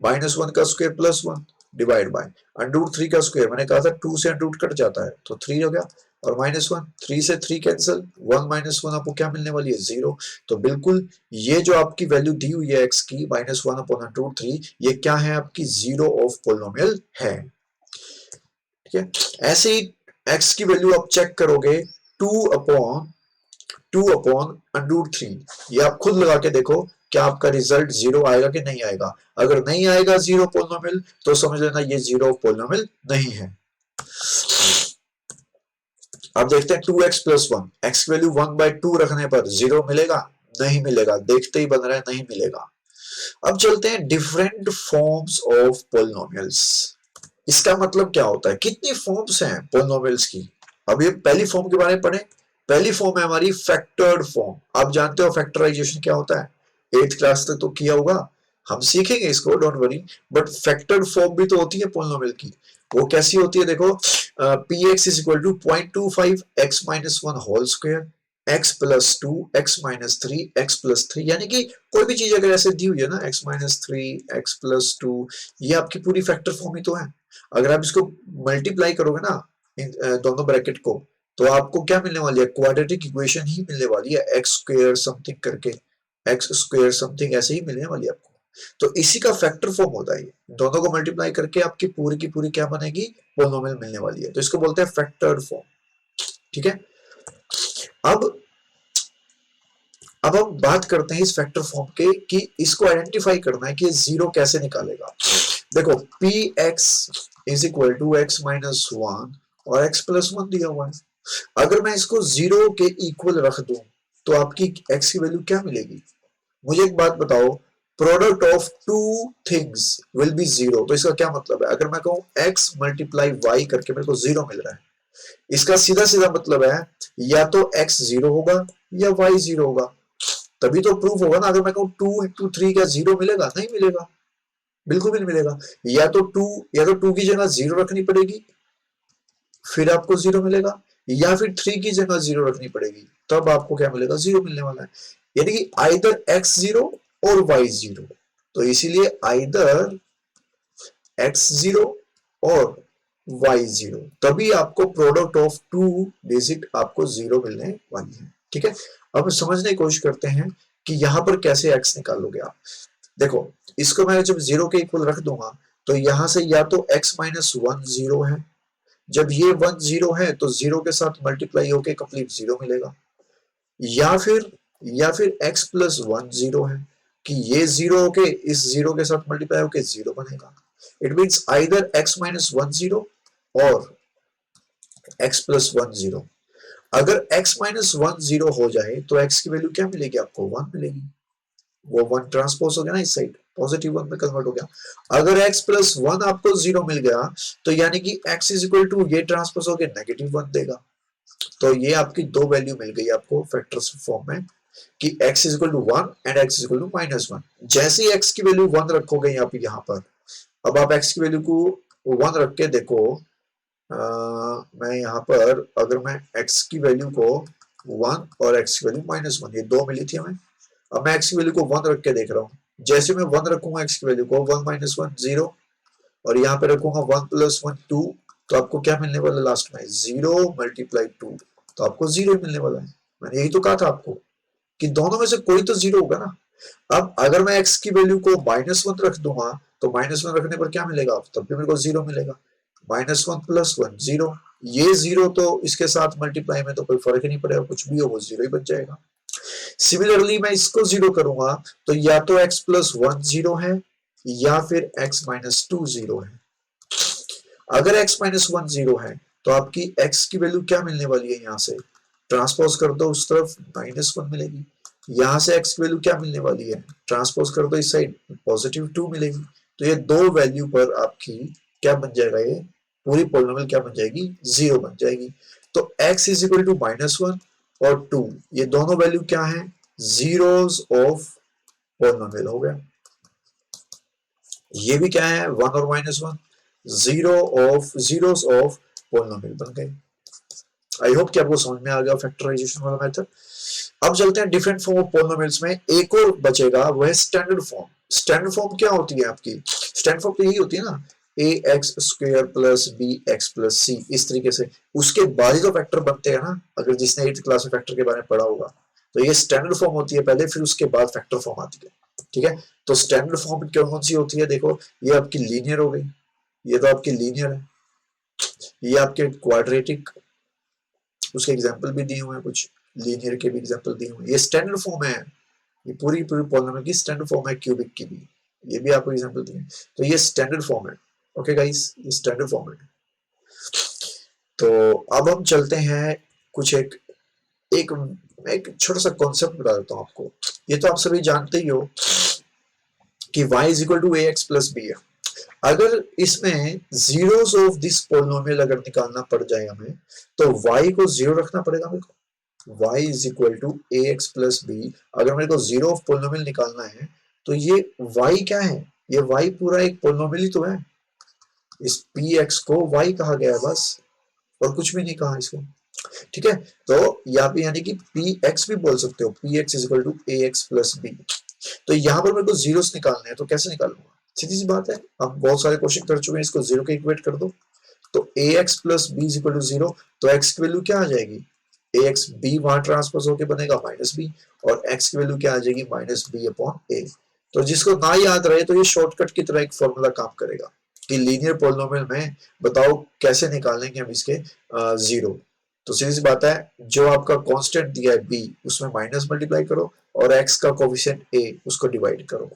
माइनस वन का square plus one divide by under three का स्क्वायर, मैंने कहा था टू से अंडर कट जाता है तो थ्री हो गया, और माइनस वन, थ्री से three cancel, one minus one आपको क्या मिलने वाली है, जीरो। तो बिल्कुल ये जो आपकी वैल्यू दी हुई है एक्स की minus one upon under three, ये क्या है आपकी, जीरो ऑफ पोलिनोमियल है, ठीक है। ऐसे ही एक्स की वैल्यू आप चेक करोगे, टू अपॉन अंडर थ्री, ये आप खुद लगा के देखो क्या आपका रिजल्ट जीरो आएगा कि नहीं आएगा। अगर नहीं आएगा जीरो पोलिनोमियल तो समझ लेना ये जीरो पोलिनोमियल नहीं है। अब देखते हैं 2x plus one, x value one by two रखने पर जीरो मिलेगा, नहीं मिलेगा, देखते ही बन रहा है नहीं मिलेगा। अब चलते हैं डिफरेंट फॉर्म्स ऑफ पोलिनोमियल्स। इसका मतलब क्या होता है, कितनी फॉर्म्स हैं पोलिनोमियल्स की। अब ये पहली फॉर्म के बारे में पढ़े, पहली फॉर्म है हमारी फैक्टर्ड फॉर्म। आप जानते हो फैक्टराइजेशन क्या होता है, 8th क्लास तक तो किया होगा, हम सीखेंगे इसको, don't worry. But factored form भी तो होती है पोलिनोमियल की, वो कैसी होती है देखो, P x is equal to 0.25 X minus one whole square, X plus two, x minus three, X plus three, यानी कि कोई भी चीज अगर ऐसे दी हुई है ना, x minus three, X plus to, ये आपकी पूरी फैक्टर फॉर्म ही तो है। अगर आप इसको मल्टीप्लाई करोगे ना इन दोनों ब्रैकेट को, तो आपको क्या मिलने वाली है, क्वाड्रेटिक इक्वेशन ही मिलने वाली है, एक्स स्क्वायर समथिंग करके, एक्स स्क्वायर समथिंग ऐसे ही मिलने वाली है आपको। तो इसी का फैक्टर फॉर्म होता है, दोनों को मल्टीप्लाई करके आपकी पूरी की पूरी क्या बनेगी, पोलिनोमियल मिलने वाली है, तो इसको बोलते हैं फैक्टर्ड फॉर्म, ठीक है। अब हम बात करते हैं इस फैक्टर फॉर्म के कि इसको आइडेंटिफाई करना है कि जीरो कैसे निकालेगा। देखो P x is equal to x minus one और एक्स प्लस वन दिया हुआ है, अगर मैं इसको जीरो के इक्वल रख दूं तो आपकी एक्स की वैल्यू क्या मिलेगी। मुझे एक बात बताओ, product of two things will be zero, तो इसका क्या मतलब है, अगर मैं कहूं x मल्टीप्लाई वाई करके मेरे को जीरो मिल रहा है, इसका सीधा सीधा मतलब है या तो x जीरो होगा या y जीरो होगा, तभी तो प्रूफ होगा ना। अगर मैं कहूं टू इंटू थ्री क्या जीरो मिलेगा, नहीं मिलेगा, बिल्कुल भी नहीं मिलेगा। या तो टू की जगह जीरो रखनी पड़ेगी फिर आपको जीरो मिलेगा, या फिर 3 की जगह 0 रखनी पड़ेगी, तब आपको क्या मिलेगा, 0 मिलने वाला है। यानी कि आइदर x 0 और y 0। तो इसीलिए आइदर x 0 और y 0, तभी आपको प्रोडक्ट ऑफ टू डिजिट आपको 0 मिलने वाली है। ठीक है, अब समझने की कोशिश करते हैं कि यहां पर कैसे x निकालोगे आप। देखो, इसको मैं जब 0 के इक्वल रख दूंगा तो यहां से या तो x माइनस 1 0 है, जब ये 1 0 है तो 0 के साथ मल्टीप्लाई होके कंप्लीट 0 मिलेगा, या फिर x प्लस 1 0 है कि ये 0 होके इस 0 के साथ मल्टीप्लाई होके 0 बनेगा। It means either x minus 1 0 और x प्लस 1 0। अगर x माइनस 1 0 हो जाए तो x की वैल्यू क्या मिलेगी, आपको 1 मिलेगी। वो 1 ट्रांसपोज हो गया ना, इस साइड पॉजिटिव 1 में कन्वर्ट हो गया। अगर x प्लस 1 आपको 0 मिल गया तो यानी कि x इज इक्वल टू ये ट्रांसपोज होके नेगेटिव 1 देगा। तो ये आपकी दो वैल्यू मिल गई आपको फैक्टर्स फॉर्म में कि x is equal to 1 and x is equal to minus 1। जैसे ही x की वैल्यू 1 रखोगे आप यहाँ पर, अब आप x की वैल्यू को 1 रख के देखो, मैं यहाँ पर अगर मैं x की वैल्यू को 1 और x की वैल्यू माइनस 1, ये दो मिली थी हमें, अब मैं x की वैल्यू को 1 रख के देख रहा हूँ। जैसे मैं 1 रखूंगा x की वैल्यू को 1 माइनस 1 0, और यहाँ पे रखूंगा 1 प्लस 1 2, तो आपको क्या मिलने वाला लास्ट में, 0 मल्टीप्लाई 2, तो आपको 0 मिलने वाला है। मैंने यही तो कहा था आपको कि दोनों में से कोई तो 0 होगा ना। अब अगर मैं x की वैल्यू को माइनस 1 रख दूंगा तो माइनस 1 रखने पर क्या मिलेगा, तब भी मेरे को 0 मिलेगा। माइनस 1 प्लस 1 0, ये 0 तो इसके साथ मल्टीप्लाई में तो कोई फर्क ही नहीं पड़ेगा, कुछ भी हो वो 0 ही बच जाएगा। सिमिलरली मैं इसको 0 करूंगा तो या तो x प्लस 1 0 है या फिर x माइनस 2 0 है। अगर x माइनस 1 0 है तो आपकी x की वैल्यू क्या मिलने वाली है, यहाँ से ट्रांसपोज कर दो उस तरफ माइनस 1 मिलेगी। यहाँ से x की वैल्यू क्या मिलने वाली है, ट्रांसपोज कर दो इस साइड पॉजिटिव 2 मिलेगी। तो ये दो वैल्यू पर आपकी क्या बन जाएगा, ये पूरी पॉलिनोमियल क्या बन जाएगी, 0 बन जाएगी। तो x is equal to minus 1 और 2, ये दोनों वैल्यू क्या है, जीरोस ऑफ पॉलिनोमियल हो गया। ये भी क्या है, 1 और माइनस 1, जीरोस ऑफ पॉलिनोमियल बन गए। आई होप कि आपको समझ में आ गया फैक्टराइजेशन वाला मेथड। अब चलते हैं डिफरेंट फॉर्म ऑफ पॉलिनोमियल्स में, एक और बचेगा वह है स्टैंडर्ड फॉर्म। स्टैंडर्ड फॉर्म क्या होती है आपकी, स्टैंडर्ड फॉर्म तो यही होती है ना, ax square plus bx plus c, इस तरीके से उसके बाद ही तो फैक्टर बनते हैं ना। अगर जिसने 8th क्लास में फैक्टर के बारे में पढ़ा होगा तो ये स्टैंडर्ड फॉर्म होती है पहले, फिर उसके बाद फैक्टर फॉर्म आती है। ठीक है, तो स्टैंडर्ड फॉर्म कौन सी होती है, देखो ये आपकी लीनियर हो गई, ये तो आपकी लीनियर है, ये आपके क्वाड्रेटिक, उसके एग्जांपल भी दिए हुए हैं, कुछ लीनियर के भी एग्जांपल दिए हुए हैं। ये स्टैंडर्ड फॉर्म है, ये पूरी पूरी पॉलिनोमियल की स्टैंडर्ड फॉर्म है, क्यूबिक की भी, ये भी आपको एग्जांपल दिए हैं। तो ये स्टैंडर्ड फॉर्म है। ओके गाइस, ये स्टैंडर्ड फॉर्म है। तो अब हम चलते हैं कुछ एक एक एक छोटा सा कॉन्सेप्ट बता देता हूं आपको। ये तो आप सभी जानते ही हो कि y is equal to ax plus b है। अगर इसमें जीरोस ऑफ दिस पॉलिनोमियल अगर निकालना पड़ जाए हमें, तो y को 0 रखना पड़ेगा मेरे को। y is equal to ax plus b, अगर मेरे को जीरो ऑफ पॉलिनोमियल निकालना है तो ये y क्या है, ये y पूरा एक पॉलिनोमियल ही तो है। इस px को y कहा गया है बस, और कुछ भी नहीं कहा इसको। ठीक है, तो यहाँ पे यानी कि px भी बोल सकते हो, px is equal to ax plus b। तो यहाँ पर मेरे को जीरोस निकालने हैं, तो कैसे निकालूंगा, सीधी सी बात है, हम बहुत सारे क्वेश्चन कर चुके हैं, इसको 0 के इक्वेट कर दो। तो ax plus b is equal to 0, तो x की वैल्यू क्या आ जाएगी, ax b वहां ट्रांसपोज होके बनेगा माइनस b, और x की वैल्यू क्या आ जाएगी, माइनस b अपॉन a। तो जिसको ना याद रहे तो ये शॉर्टकट की तरह एक फॉर्मूला काम करेगा कि लीनियर पॉलिनोमियल में बताओ कैसे निकालेंगे हम इसके जीरो। तो सीधी सी बात है, जो आपका कांस्टेंट दिया है b, उसमें माइनस मल्टीप्लाई करो और x का कोफिशिएंट a उसको डिवाइड करो।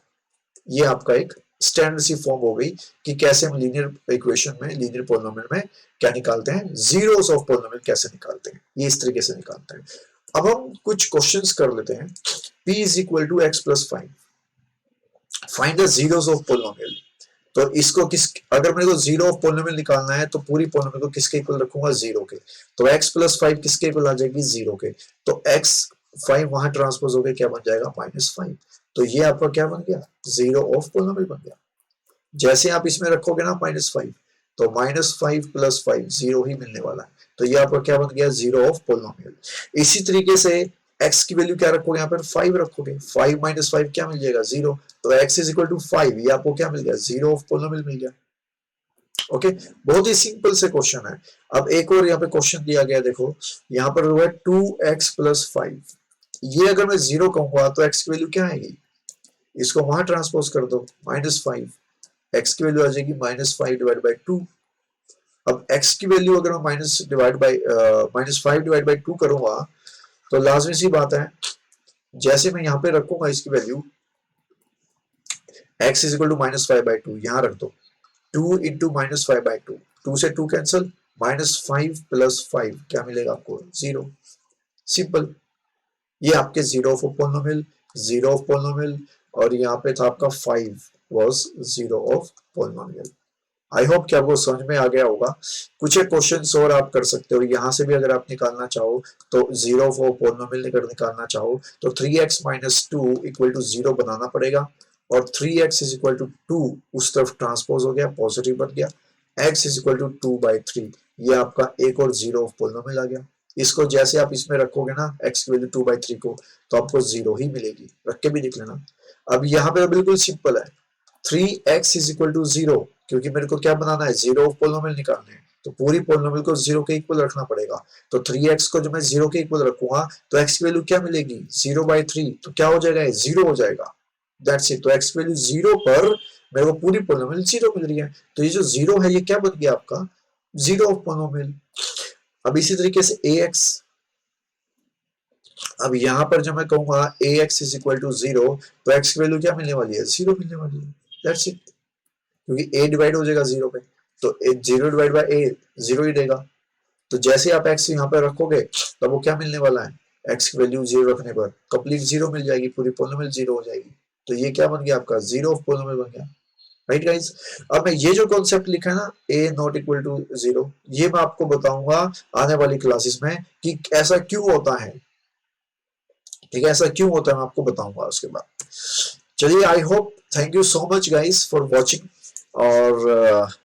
ये आपका एक स्टैंडर्ड सी फॉर्म हो गई कि कैसे हम लीनियर इक्वेशन में, लीनियर पॉलिनोमियल में क्या निकालते हैं, जीरोस ऑफ पॉलिनोमियल कैसे निकालते हैं, ये इस तरीके से निकालते हैं। अब हम कुछ क्वेश्चंस कर लेते हैं। p is equal to X plus 5, find the zeros of polynomial. तो इसको किस, अगर मेरे को जीरो ऑफ पॉलिनोमियल निकालना है तो पूरी पॉलिनोमियल को किसके इक्वल रखूंगा, 0 के। तो x प्लस 5 किसके इक्वल आ जाएगी, 0 के। तो x 5 वहां ट्रांसपोज हो गया, क्या बन जाएगा, माइनस 5। तो ये आपका क्या बन गया, जीरो ऑफ पॉलिनोमियल बन गया। जैसे आप इसमें रखोगे ना माइनस 5, तो माइनस 5 प्लस 5 0 ही मिलने वाला है। तो ये आपका क्या बन गया, जीरो ऑफ पोलिनोमियल। इसी तरीके से x की वैल्यू क्या रखोगे, यहाँ पर 5 रखोगे, 5 माइनस 5 क्या मिल जाएगा, 0। तो x इज इक्वल टू 5, ये आपको क्या मिल गया, जीरो ऑफ पोलिनोमियल मिल गया। ओके, बहुत ही सिंपल से क्वेश्चन है। अब एक और यहाँ पे क्वेश्चन दिया गया, देखो यहाँ पर हुआ है 2x प्लस 5। ये अगर मैं जीरो कहूंगा तो x की वैल्यू क्या आएगी, इसको वहां ट्रांसपोज कर दो, -5, x की वैल्यू आ जाएगी -5 डिवाइड बाई 2। अब x की वैल्यू अगर मैं -5 डिवाइड बाई 2 करूंगा तो लाजमी सी बात है, जैसे मैं यहाँ पे रखूंगा इसकी value x is equal to -5/2, यहाँ रख दो, 2 इंटू -5/2, 2 से 2 कैंसिल, -5 प्लस 5 क्या मिलेगा आपको, 0। सिंपल, ये आपके zero of polynomial, zero of polynomial, और यहाँ पे था आपका 5 was zero of polynomial. I hope कि आपको समझ में आ गया होगा। कुछ एक क्वेश्चंस और आप कर सकते हो यहाँ से भी, अगर आप निकालना चाहो तो जीरो ऑफ पोलिनोमियल निकालना चाहो तो 3x माइनस 2 इक्वल टू 0 बनाना पड़ेगा, और 3x इज इक्वल टू 2 उस तरफ ट्रांसपोज हो गया, पॉजिटिव बन गया, x इज इक्वल टू 2/3, ये आपका एक और जीरो ऑफ पोलिनोमियल आ गया। इसको जैसे आप इसमें रखोगे ना x की वैल्यू 2/3 को, तो आपको 0 ही मिलेगी, रख के भी लिख लेना। अब यहाँ पे बिल्कुल सिंपल है, 3x इज इक्वल टू 0, क्योंकि मेरे को क्या बनाना है, जीरो ऑफ पोलिनोमियल निकालने हैं, तो पूरी पोलिनोमियल को 0 के इक्वल रखना पड़ेगा। तो 3x को जब मैं 0 के इक्वल रखूंगा तो x की वैल्यू क्या मिलेगी, 0/3, तो क्या हो जाएगा, 0 हो जाएगा, दैट्स इट। तो x की वैल्यू 0 पर मेरे को पूरी पोलिनोमियल 0 मिल रही है, तो ये जो 0 है ये क्या बन गया आपका, जीरो ऑफ पोलिनोमियल। अब इसी तरीके से ax, अब यहाँ पर जब मैं कहूंगा ax इज इक्वल टू 0, तो x की वैल्यू क्या मिलने वाली है, 0 मिलने वाली है, दैट्स इट, क्योंकि a डिवाइड हो जाएगा 0 पे, तो 0 डिवाइड बाय a 0 ही देगा। तो जैसे आप x यहाँ पे रखोगे तब वो क्या मिलने वाला है, x की वैल्यू 0 रखने पर कंप्लीट 0 मिल जाएगी, पूरी पोलिनोमियल 0 हो जाएगी। तो ये क्या बन गया आपका, जीरो ऑफ पोलिनोमियल बन गया, राइट गाइस। अब मैं ये जो कॉन्सेप्ट लिखा है ना, a नॉट इक्वल टू 0, ये मैं आपको बताऊंगा आने वाली क्लासेस में कि ऐसा क्यों होता है, ठीक है, ऐसा क्यों होता है मैं आपको बताऊंगा उसके बाद। चलिए, I hope, thank you so much guys for watching, और